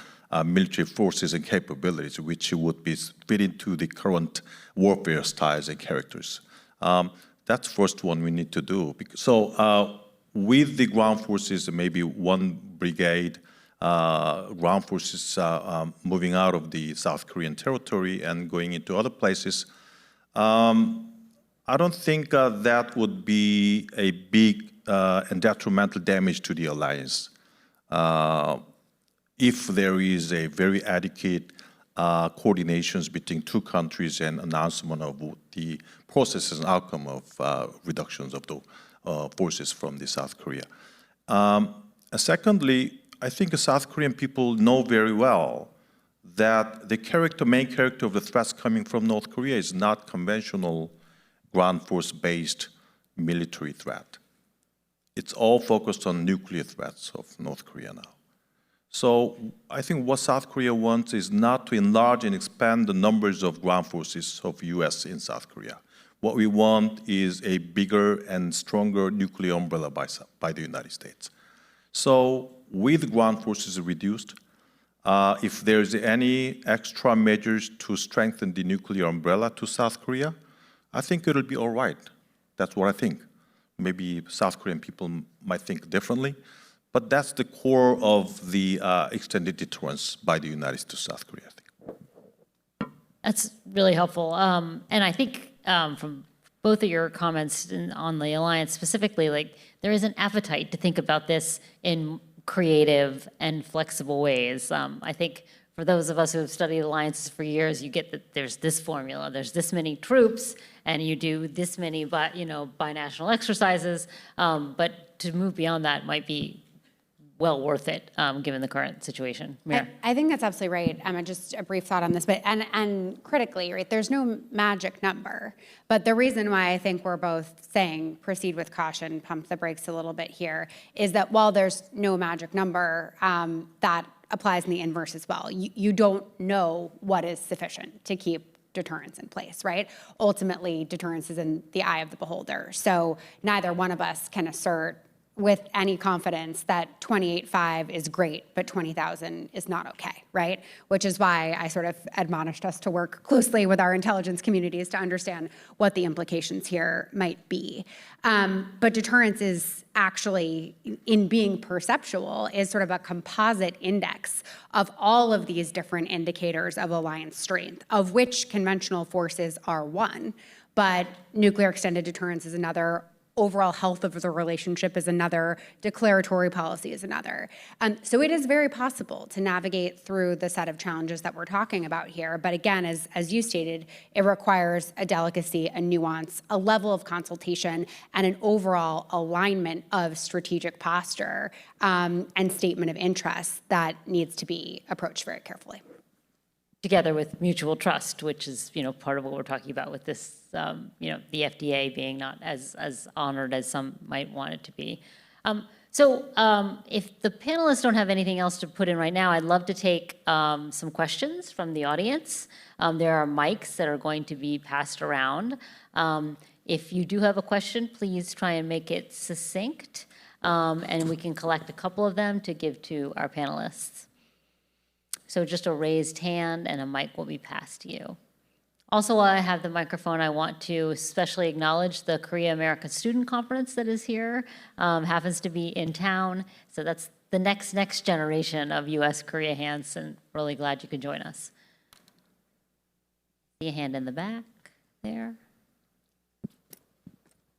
Speaker 5: military forces and capabilities, which would be fit into the current warfare styles and characters. That's the first one we need to do. So with the ground forces, maybe one brigade ground forces moving out of the South Korean territory and going into other places, I don't think that would be a big and detrimental damage to the alliance. If there is a very adequate coordinations between two countries and announcement of the processes and outcome of reductions of the forces from the South Korea. Secondly, I think the South Korean people know very well that the main character of the threats coming from North Korea is not conventional ground force-based military threat. It's all focused on nuclear threats of North Korea now. So I think what South Korea wants is not to enlarge and expand the numbers of ground forces of U.S. in South Korea. What we want is a bigger and stronger nuclear umbrella by the United States. So with ground forces reduced, if there's any extra measures to strengthen the nuclear umbrella to South Korea, I think it'll be all right. That's what I think. Maybe South Korean people might think differently, but that's the core of the extended deterrence by the United States to South Korea, I think.
Speaker 1: That's really helpful. And I think from both of your comments on the alliance specifically, like there is an appetite to think about this in creative and flexible ways. I think for those of us who have studied alliances for years, you get that there's this formula, there's this many troops, and you do this many, binational exercises. But to move beyond that might be well worth it, given the current situation. Mira.
Speaker 4: I think that's absolutely right. Just a brief thought on this, but and critically, right? There's no magic number, but the reason why I think we're both saying proceed with caution, pump the brakes a little bit here, is that while there's no magic number, that applies in the inverse as well. You don't know what is sufficient to keep deterrence in place, right? Ultimately, deterrence is in the eye of the beholder. So neither one of us can assert with any confidence that 28.5 is great, but 20,000 is not okay, right? Which is why I sort of admonished us to work closely with our intelligence communities to understand what the implications here might be. But deterrence is actually, in being perceptual, is sort of a composite index of all of these different indicators of alliance strength, of which conventional forces are one, but nuclear extended deterrence is another, overall health of the relationship is another, declaratory policy is another. So it is very possible to navigate through the set of challenges that we're talking about here. But again, as you stated, it requires a delicacy, a nuance, a level of consultation, and an overall alignment of strategic posture and statement of interest that needs to be approached very carefully.
Speaker 1: Together with mutual trust, which is, part of what we're talking about with this, the FDA being not as honored as some might want it to be. So if the panelists don't have anything else to put in right now, I'd love to take some questions from the audience. There are mics that are going to be passed around. If you do have a question, please try and make it succinct, and we can collect a couple of them to give to our panelists. So just a raised hand and a mic will be passed to you. Also, while I have the microphone, I want to especially acknowledge the Korea America Student Conference that is here, happens to be in town. So that's the next generation of U.S. Korea hands, and really glad you could join us. See a hand in the back there.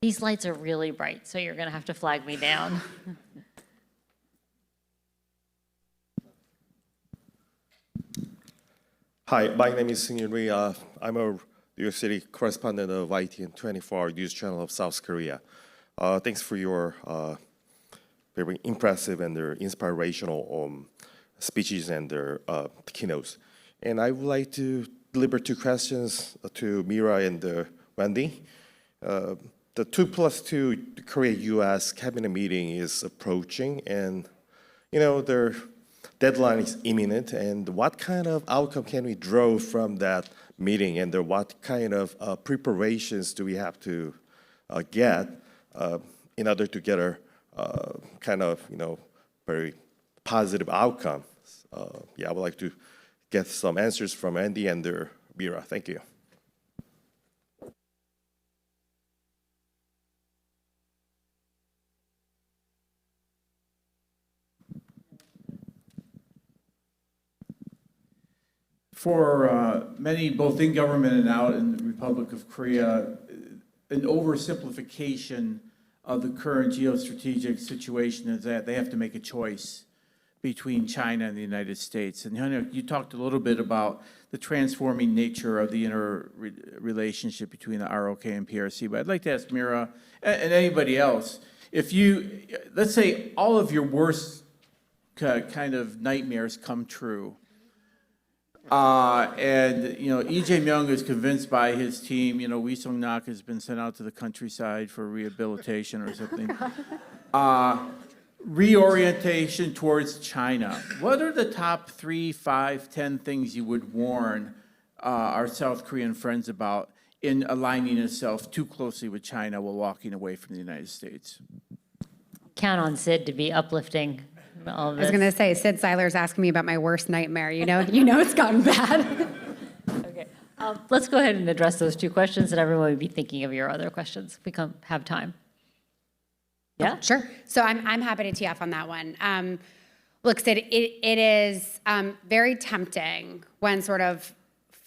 Speaker 1: These lights are really bright, so you're gonna have to flag me down.
Speaker 6: Hi, my name is Jaemin Lee. I'm a New York City correspondent of ITN 24 News Channel of South Korea. Thanks for your very impressive and inspirational speeches and their keynotes. And I would like to deliver two questions to Mira and Wendy. The 2+2 Korea-U.S. cabinet meeting is approaching, and their deadline is imminent, and what kind of outcome can we draw from that meeting, and what kind of preparations do we have to get in order to get a very positive outcome? I would like to get some answers from Andy and Mira. Thank you.
Speaker 7: For many, both in government and out in the Republic of Korea, an oversimplification of the current geostrategic situation is that they have to make a choice between China and the United States. And Hyunwook, you talked a little bit about the transforming nature of the interrelationship between the ROK and PRC, but I'd like to ask Mira and anybody else, if let's say all of your worst kind of nightmares come true, and Lee Jae-myung is convinced by his team, Wee Sung-nak has been sent out to the countryside for rehabilitation or something. Reorientation towards China. What are the top 3, 5, 10 things you would warn our South Korean friends about in aligning itself too closely with China while walking away from the United States?
Speaker 1: Count on Sid to be uplifting all of this.
Speaker 4: I was going to say, Sid Seiler's asking me about my worst nightmare. You know it's gotten bad.
Speaker 1: Okay. Let's go ahead and address those two questions, and everyone will be thinking of your other questions if we have time. Yeah?
Speaker 4: Sure. So I'm happy to tee off on that one. Look, Sid, it is very tempting when sort of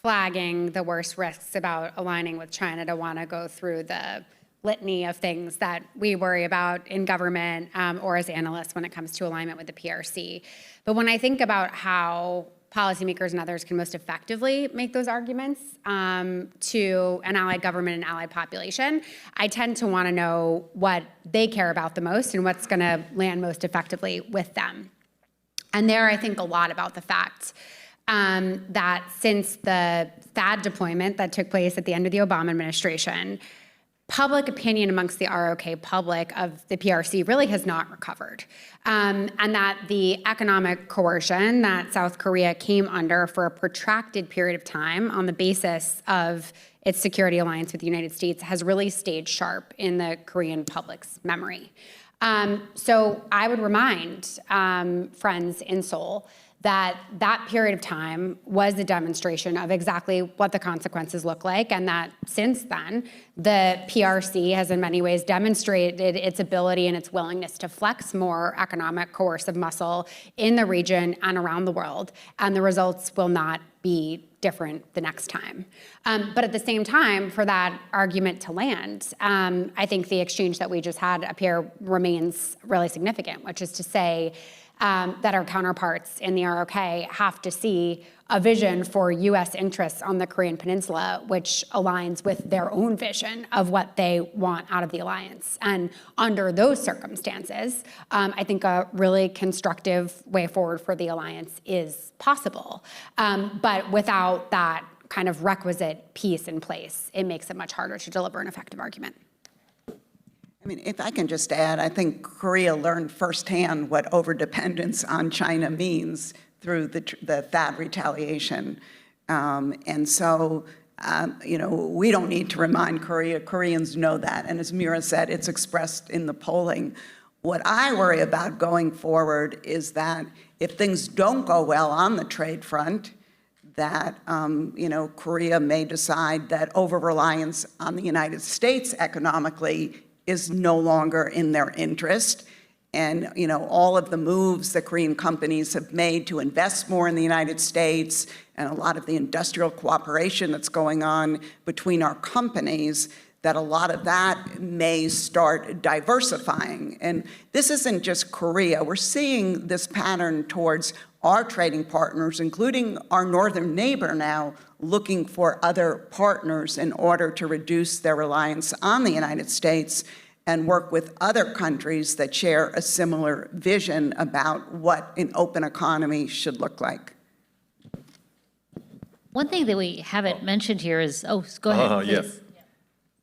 Speaker 4: flagging the worst risks about aligning with China to want to go through the litany of things that we worry about in government or as analysts when it comes to alignment with the PRC. But when I think about how policymakers and others can most effectively make those arguments to an allied government and allied population, I tend to want to know what they care about the most and what's going to land most effectively with them. And there, I think a lot about the fact that since the THAAD deployment that took place at the end of the Obama administration, public opinion amongst the ROK public of the PRC really has not recovered. And that the economic coercion that South Korea came under for a protracted period of time on the basis of its security alliance with the United States has really stayed sharp in the Korean public's memory. So I would remind friends in Seoul that that period of time was a demonstration of exactly what the consequences look like, and that since then, the PRC has in many ways demonstrated its ability and its willingness to flex more economic coercive muscle in the region and around the world, and the results will not be different the next time. But at the same time, for that argument to land, I think the exchange that we just had up here remains really significant, which is to say, that our counterparts in the ROK have to see a vision for U.S. interests on the Korean Peninsula, which aligns with their own vision of what they want out of the alliance. And under those circumstances, I think a really constructive way forward for the alliance is possible. But without that kind of requisite piece in place, it makes it much harder to deliver an effective argument.
Speaker 2: I mean, if I can just add, I think Korea learned firsthand what overdependence on China means through the THAAD retaliation. And so, you know, we don't need to remind Korea. Koreans know that. And as Mira said, it's expressed in the polling. What I worry about going forward is that if things don't go well on the trade front, that, you know, Korea may decide that over-reliance on the United States economically is no longer in their interest. And, you know, all of the moves that Korean companies have made to invest more in the United States and a lot of the industrial cooperation that's going on between our companies, that a lot of that may start diversifying. And this isn't just Korea. We're seeing this pattern towards our trading partners, including our northern neighbor now, looking for other partners in order to reduce their reliance on the United States and work with other countries that share a similar vision about what an open economy should look like.
Speaker 1: One thing that we haven't mentioned here is, go ahead, please.
Speaker 5: Yeah.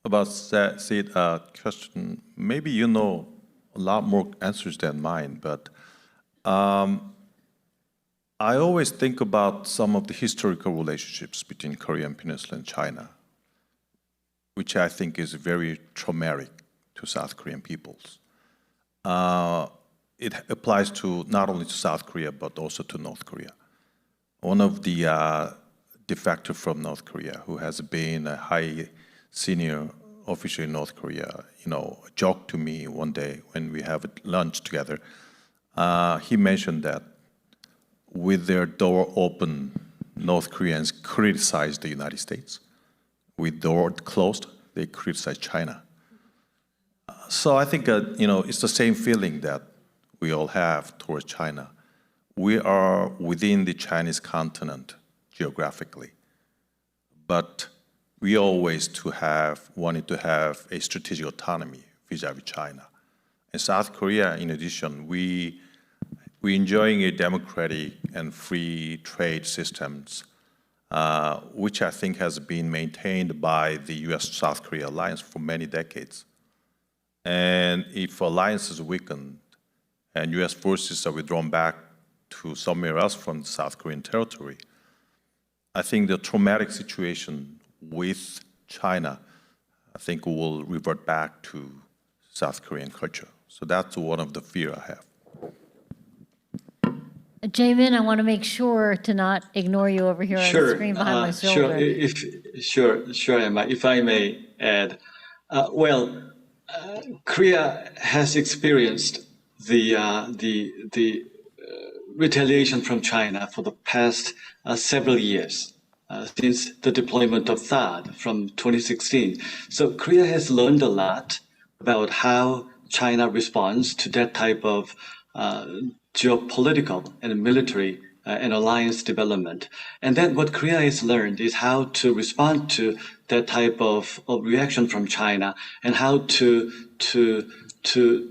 Speaker 5: About that question, maybe you know a lot more answers than mine, but I always think about some of the historical relationships between Korean Peninsula and China, which I think is very traumatic to South Korean peoples. It applies to not only to South Korea, but also to North Korea. One of the defector from North Korea, who has been a high senior official in North Korea, you know, joked to me one day when we have lunch together. He mentioned that with their door open, North Koreans criticize the United States. With door closed, they criticize China. So I think, you know, it's the same feeling that we all have towards China. We are within the Chinese continent geographically, but we always wanted to have a strategic autonomy vis-a-vis China. And South Korea, in addition, we're enjoying a democratic and free trade systems, which I think has been maintained by the U.S.-South Korea Alliance for many decades. And if alliance is weakened and U.S. forces are withdrawn back to somewhere else from the South Korean territory, I think the traumatic situation with China, I think will revert back to South Korean culture. So that's one of the fear I have.
Speaker 1: Jaemin, I want to make sure to not ignore you over here on the screen behind my shoulder.
Speaker 3: Sure, Emma. If I may add, Korea has experienced the retaliation from China for the past several years, since the deployment of THAAD from 2016. So Korea has learned a lot about how China responds to that type of geopolitical and military and alliance development. And then what Korea has learned is how to respond to that type of reaction from China and how to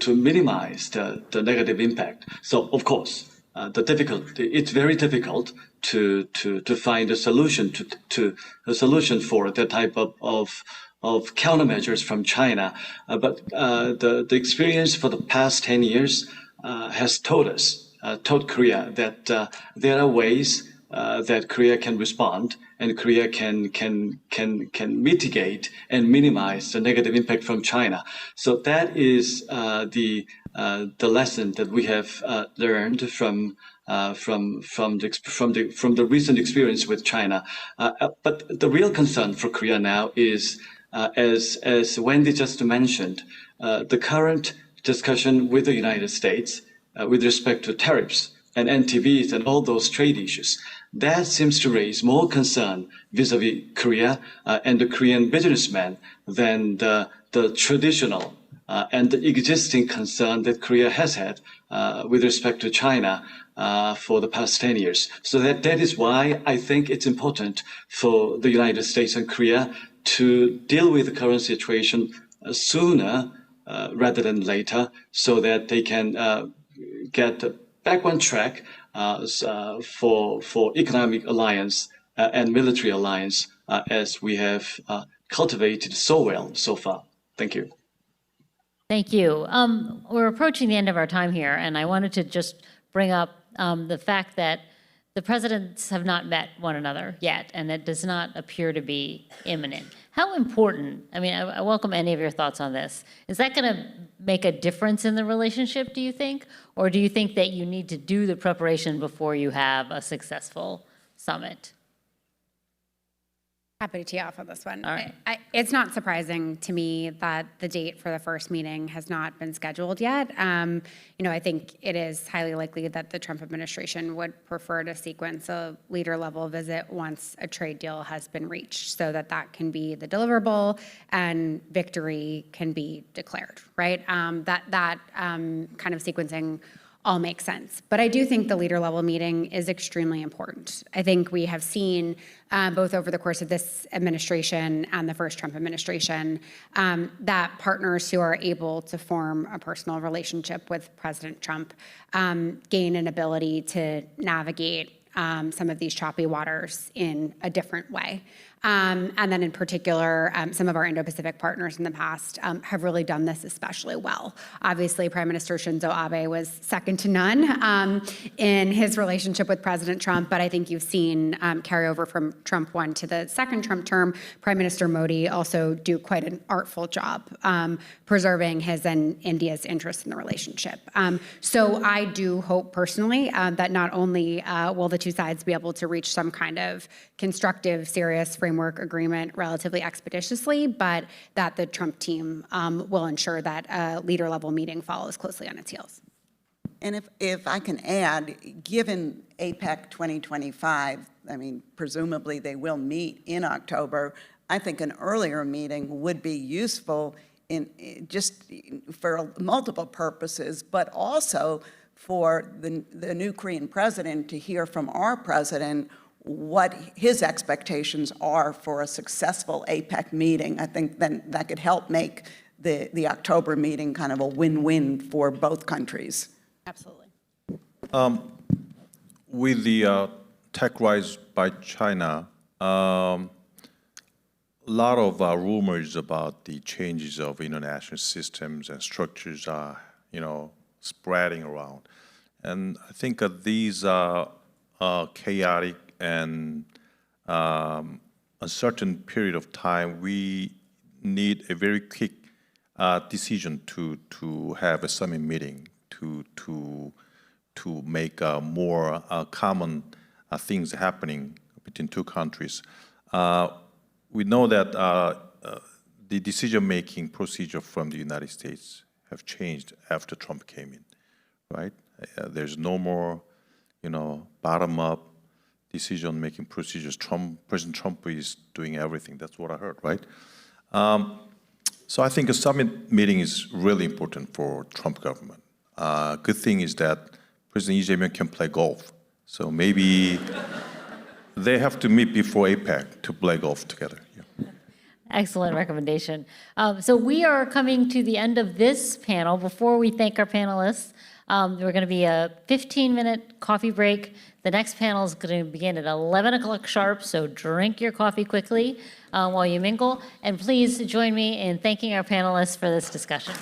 Speaker 3: minimize the negative impact. So of course, it's very difficult to find a solution for that type of countermeasures from China. But the experience for the past 10 years has taught Korea that there are ways that Korea can respond and Korea can mitigate and minimize the negative impact from China. So that is the lesson that we have learned from the recent experience with China. But the real concern for Korea now is, as Wendy just mentioned, the current discussion with the United States with respect to tariffs and NTVs and all those trade issues. That seems to raise more concern vis-a-vis Korea and the Korean businessmen than the traditional and the existing concern that Korea has had with respect to China for the past 10 years. So that is why I think it's important for the United States and Korea to deal with the current situation sooner rather than later, so that they can get back on track for economic alliance and military alliance as we have cultivated so well so far. Thank you.
Speaker 1: Thank you. We're approaching the end of our time here, and I wanted to just bring up the fact that the presidents have not met one another yet, and it does not appear to be imminent. How important, I mean, I welcome any of your thoughts on this. Is that going to make a difference in the relationship, do you think? Or do you think that you need to do the preparation before you have a successful summit?
Speaker 4: Happy to tee off on this one.
Speaker 1: All right.
Speaker 4: It's not surprising to me that the date for the first meeting has not been scheduled yet. I think it is highly likely that the Trump administration would prefer to sequence a leader-level visit once a trade deal has been reached, so that can be the deliverable and victory can be declared, right? That kind of sequencing all makes sense. But I do think the leader-level meeting is extremely important. I think we have seen both over the course of this administration and the first Trump administration that partners who are able to form a personal relationship with President Trump gain an ability to navigate some of these choppy waters in a different way. And then in particular, some of our Indo-Pacific partners in the past have really done this especially well. Obviously, Prime Minister Shinzo Abe was second to none in his relationship with President Trump, but I think you've seen carryover from Trump 1 to the second Trump term. Prime Minister Modi also do quite an artful job preserving his and India's interest in the relationship. So I do hope personally that not only will the two sides be able to reach some kind of constructive, serious framework agreement relatively expeditiously, but that the Trump team will ensure that a leader-level meeting follows closely on its heels.
Speaker 2: And if I can add, given APEC 2025, I mean, presumably they will meet in October, I think an earlier meeting would be useful in just for multiple purposes, but also for the new Korean president to hear from our president what his expectations are for a successful APEC meeting. I think then that could help make the October meeting kind of a win-win for both countries.
Speaker 4: Absolutely.
Speaker 5: With the tech rise by China, a lot of rumors about the changes of international systems and structures are, spreading around. And I think these chaotic and uncertain period of time, we need a very quick decision to have a summit meeting to make more common things happening between two countries. We know that the decision-making procedure from the United States have changed after Trump came in, right? There's no more, bottom-up decision-making procedures. President Trump is doing everything. That's what I heard, right? So I think a summit meeting is really important for Trump government. Good thing is that President Jaemin can play golf So maybe they have to meet before APEC to play golf together. Yeah.
Speaker 1: Excellent recommendation. So we are coming to the end of this panel. Before we thank our panelists, we're going to be a 15-minute coffee break. The next panel is going to begin at 11 o'clock sharp, so drink your coffee quickly while you mingle. And please join me in thanking our panelists for this discussion.